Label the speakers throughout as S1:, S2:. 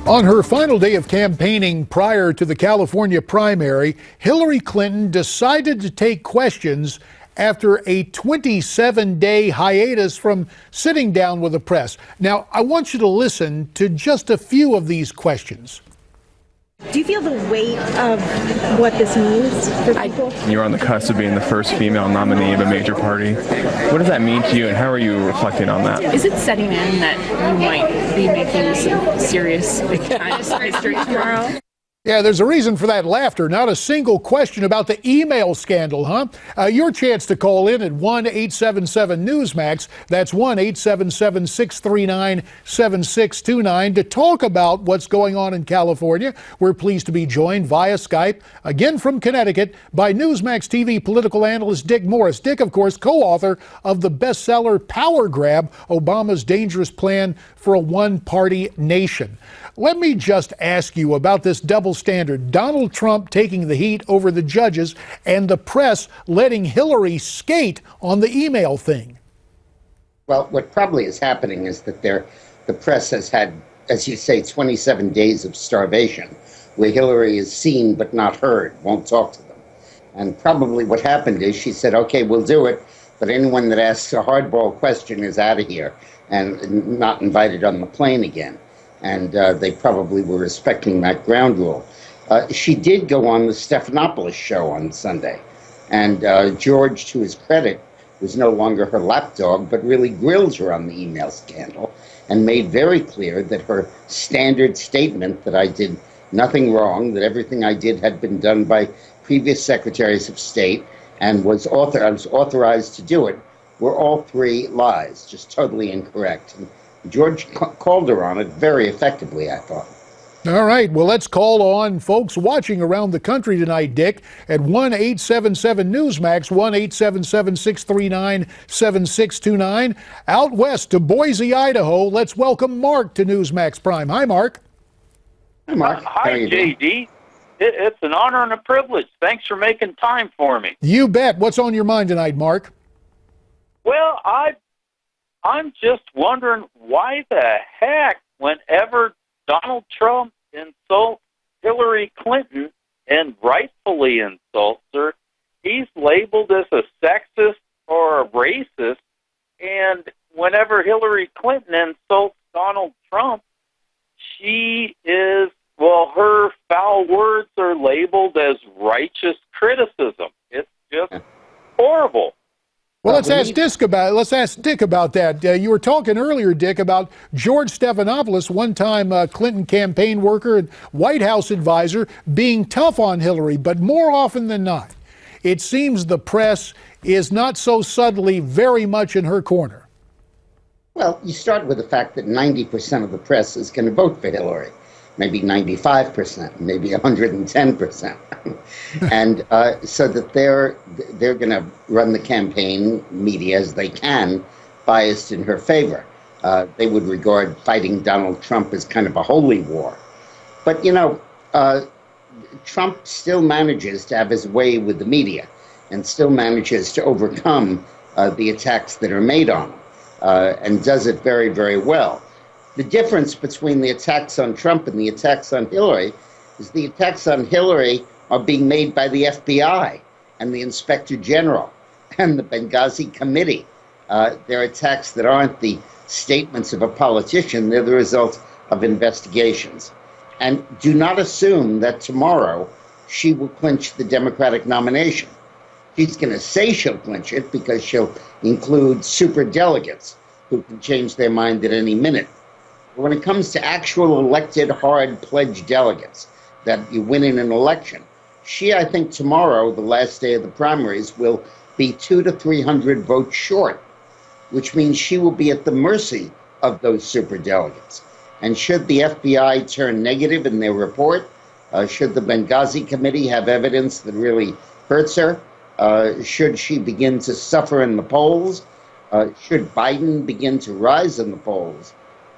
S1: On her final day of campaigning prior to the California primary, Hillary Clinton decided to take questions after a 27-day hiatus from sitting down with the press. Now, I want you to listen to just a few of these questions.
S2: Do you feel the weight of what this means for people?
S3: You're on the cusp of being the first female nominee of a major party. What does that mean to you, and how are you reflecting on that?
S4: Is it setting in that you might be making some serious history tomorrow?
S1: Yeah, there's a reason for that laughter. Not a single question about the email scandal, huh? Your chance to call in at 1-877-NEWSMAX. That's 1-877-639-7629 to talk about what's going on in California. We're pleased to be joined via Skype, again from Connecticut, by Newsmax TV political analyst Dick Morris. Dick, of course, co-author of the bestseller Power Grab, Obama's Dangerous Plan for a One-Party Nation. Let me just ask you about this double standard. Donald Trump taking the heat over the judges and the press letting Hillary skate on the email thing.
S5: Well, what probably is happening is that the press has had, as you say, 27 days of starvation, where Hillary is seen but not heard, won't talk to them. And probably what happened is she said, okay, we'll do it, but anyone that asks a hardball question is out of here and not invited on the plane again. And they probably were respecting that ground rule. She did go on the Stephanopoulos show on Sunday. And George, to his credit, was no longer her lapdog, but really grilled her on the email scandal and made very clear that her standard statement that I did nothing wrong, that everything I did had been done by previous secretaries of state and I was authorized to do it, were all three lies, just totally incorrect. And George called her on it very effectively, I thought.
S1: All right, well, let's call on folks watching around the country tonight, Dick, at 1-877-NEWSMAX, 1-877-639-7629. Out west to Boise, Idaho, let's welcome Mark to Newsmax Prime. Hi, Mark.
S5: Hi, Mark.
S6: Hi, JD. It's an honor and a privilege. Thanks for making time for me.
S1: You bet. What's on your mind tonight, Mark?
S6: Well, I'm just wondering why the heck, whenever Donald Trump insults Hillary Clinton, and rightfully insults her, he's labeled as a sexist or a racist, and whenever Hillary Clinton insults Donald Trump, her foul words are labeled as righteous criticism. It's just horrible.
S1: Well, let's ask Dick about that. You were talking earlier, Dick, about George Stephanopoulos, one-time Clinton campaign worker and White House advisor, being tough on Hillary, but more often than not, it seems the press is not so subtly very much in her corner.
S5: Well, you start with the fact that 90% of the press is going to vote for Hillary, maybe 95%, maybe 110%. And so that they're going to run the campaign media as they can, biased in her favor. They would regard fighting Donald Trump as kind of a holy war. But, you know, Trump still manages to have his way with the media and still manages to overcome the attacks that are made on him and does it very, very well. The difference between the attacks on Trump and the attacks on Hillary is the attacks on Hillary are being made by the FBI and the Inspector General and the Benghazi Committee. They're attacks that aren't the statements of a politician. They're the result of investigations. And do not assume that tomorrow she will clinch the Democratic nomination. She's going to say she'll clinch it because she'll include superdelegates who can change their mind at any minute. When it comes to actual elected hard pledged delegates that you win in an election, she, I think tomorrow, the last day of the primaries, will be 200 to 300 votes short, which means she will be at the mercy of those superdelegates. And should the FBI turn negative in their report, should the Benghazi Committee have evidence that really hurts her, should she begin to suffer in the polls, should Biden begin to rise in the polls,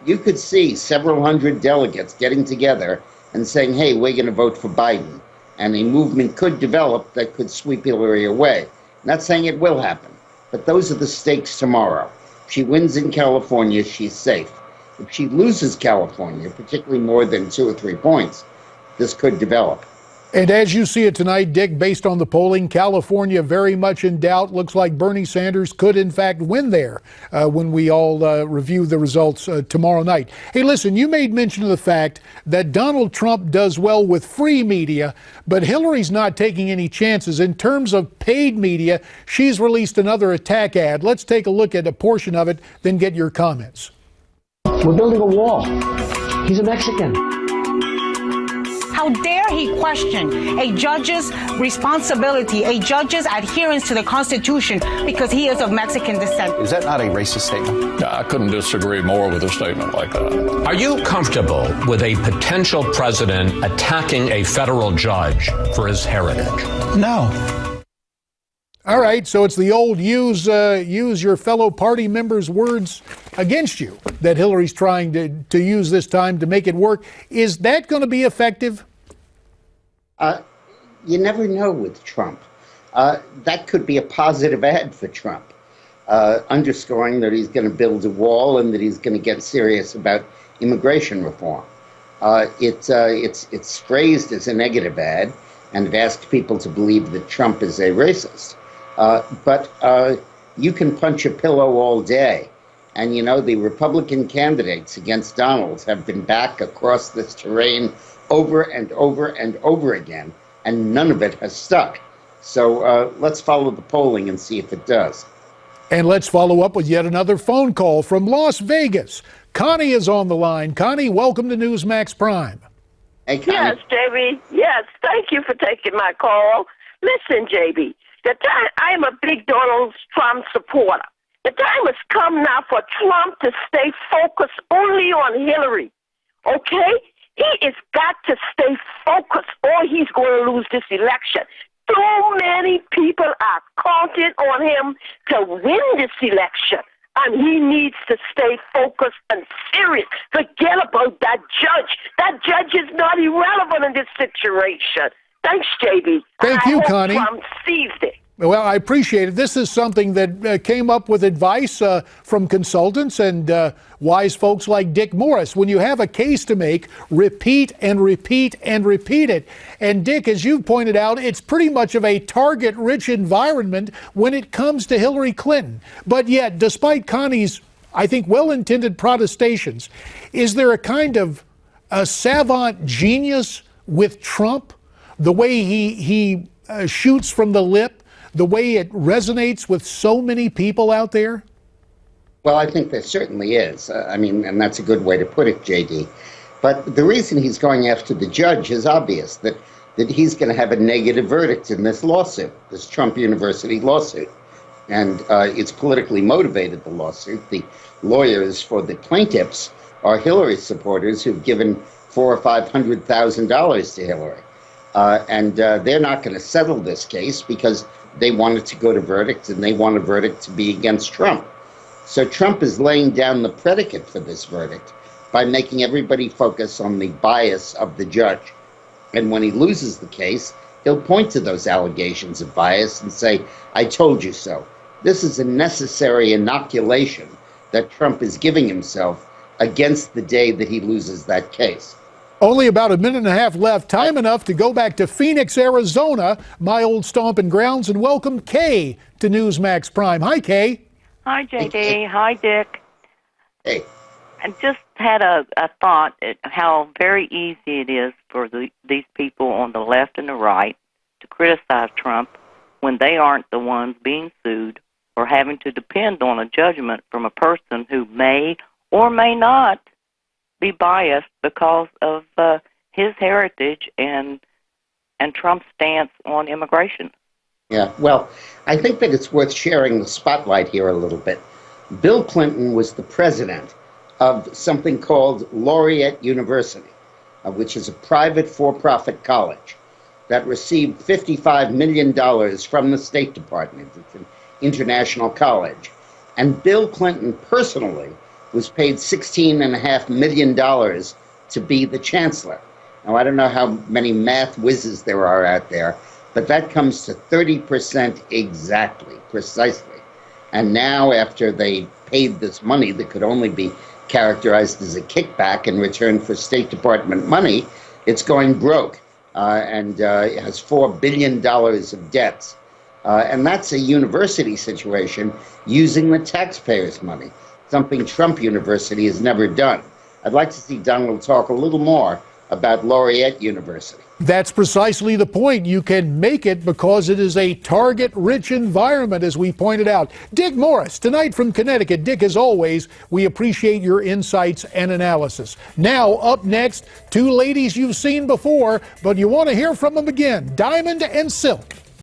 S5: you could see several hundred delegates getting together and saying, hey, we're going to vote for Biden. And a movement could develop that could sweep Hillary away. I'm not saying it will happen, but those are the stakes tomorrow. If she wins in California, she's safe. if she loses California, particularly more than 2 or 3 points, this could develop.
S1: And as you see it tonight, Dick, based on the polling, California very much in doubt. Looks like Bernie Sanders could, in fact, win there when we all review the results tomorrow night. Hey, listen, you made mention of the fact that Donald Trump does well with free media, but Hillary's not taking any chances. In terms of paid media, she's released another attack ad. Let's take a look at a portion of it, then get your comments.
S7: We're building a wall. He's a Mexican.
S8: How dare he question a judge's responsibility, a judge's adherence to the Constitution because he is of Mexican descent?
S9: Is that not a racist statement?
S10: I couldn't disagree more with a statement like that.
S11: Are you comfortable with a potential president attacking a federal judge for his heritage?
S9: No.
S1: All right, so it's the old use your fellow party members' words against you that Hillary's trying to use this time to make it work. Is that going to be effective?
S5: You never know with Trump. That could be a positive ad for Trump, underscoring that he's going to build a wall and that he's going to get serious about immigration reform. It's phrased as a negative ad, and it asked people to believe that Trump is a racist. But you can punch a pillow all day. And, you know, the Republican candidates against Donald have been back across this terrain over and over and over again, and none of it has stuck. So let's follow the polling and see if it does.
S1: And let's follow up with yet another phone call from Las Vegas. Connie is on the line. Connie, welcome to Newsmax Prime.
S5: Hey, Connie.
S12: Yes, JB. Yes, thank you for taking my call. Listen, JB, I am a big Donald Trump supporter. The time has come now for Trump to stay focused only on Hillary, okay? He has got to stay focused or he's going to lose this election. Too many people are counting on him to win this election, and he needs to stay focused and serious. Forget about that judge. That judge is not irrelevant in this situation. Thanks, JB.
S1: Thank you, Connie.
S12: Trump sees it.
S1: Well, I appreciate it. This is something that came up with advice from consultants and wise folks like Dick Morris. When you have a case to make, repeat and repeat and repeat it. And Dick, as you pointed out, it's pretty much of a target-rich environment when it comes to Hillary Clinton. But yet, despite Connie's, I think, well-intended protestations, is there a kind of a savant genius with Trump? The way he shoots from the lip? The way it resonates with so many people out there?
S5: Well, I think there certainly is. And that's a good way to put it, JD. But the reason he's going after the judge is obvious, that he's going to have a negative verdict in this lawsuit, this Trump University lawsuit. And it's politically motivated, the lawsuit. The lawyers for the plaintiffs are Hillary supporters who've given $400,000 or $500,000 to Hillary. And they're not going to settle this case because they want it to go to verdict and they want a verdict to be against Trump. So Trump is laying down the predicate for this verdict by making everybody focus on the bias of the judge. And when he loses the case, he'll point to those allegations of bias and say, I told you so. This is a necessary inoculation that Trump is giving himself against the day that he loses that case.
S1: Only about a minute and a half left, time enough to go back to Phoenix, Arizona, my old stomping grounds, and welcome Kay to Newsmax Prime. Hi, Kay.
S13: Hi, JD. Hi, Dick.
S5: Hey.
S13: I just had a thought at how very easy it is for these people on the left and the right to criticize Trump when they aren't the ones being sued or having to depend on a judgment from a person who may or may not be biased because of his heritage and Trump's stance on immigration.
S5: Yeah, well, I think that it's worth sharing the spotlight here a little bit. Bill Clinton was the president of something called Laureate University, which is a private for-profit college that received $55 million from the State Department. It's an international college. And Bill Clinton personally was paid $16.5 million to be the chancellor. Now, I don't know how many math whizzes there are out there, but that comes to 30% exactly, precisely. And now, after they paid this money that could only be characterized as a kickback in return for State Department money, it's going broke and it has $4 billion of debts. And that's a university situation using the taxpayers' money, something Trump University has never done. I'd like to see Donald talk a little more about Laureate University.
S1: That's precisely the point. You can make it because it is a target-rich environment, as we pointed out. Dick Morris, tonight from Connecticut. Dick, as always, we appreciate your insights and analysis. Now, up next, two ladies you've seen before, but you want to hear from them again, Diamond and Silk.